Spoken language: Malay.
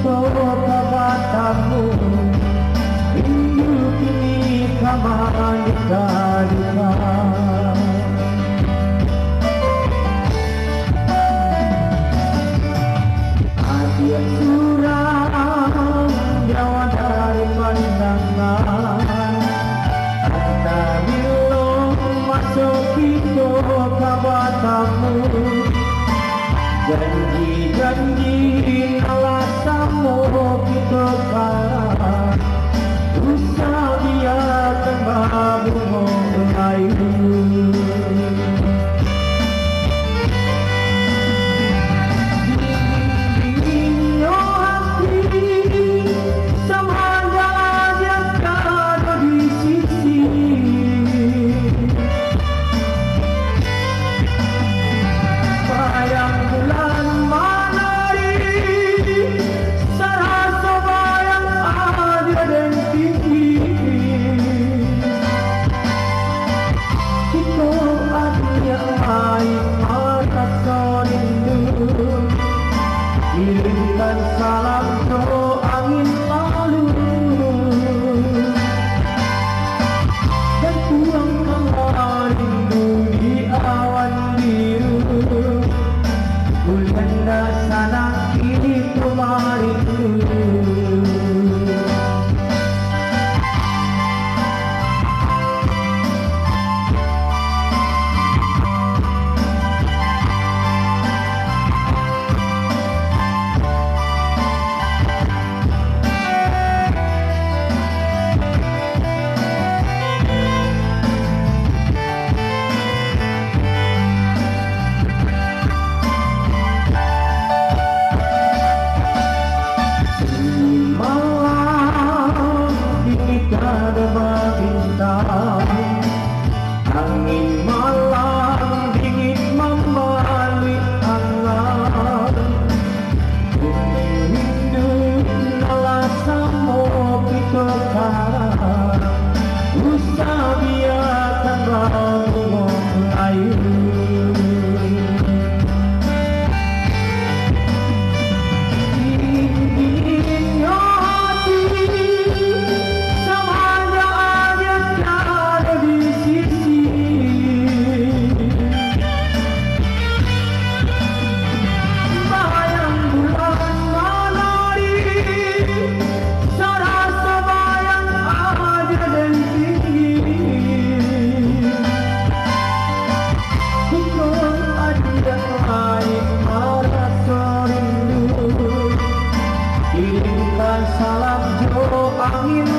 kabatamu, rindu kini kamalika-lika. Adia suram jauh dari pandangan, anda bilang masuk itu kabatamu. Janji-janji alasanmu kita kalah, usah biarkan babumu melayu. Dinginnya hati sama aja ada di sisi. Bayang bulan menari, serasa bayang ada dan tinggi. Kita ada air mata rindu, kirimkan salam ke angin lalu, dan pulang rindu di awan biru. Ulanda sana kini kemarin. Angin malam dingin membalik angan, rindu alasanmu kita kalah, usah biarkan babumu melayu. Kirimkan salam jo angin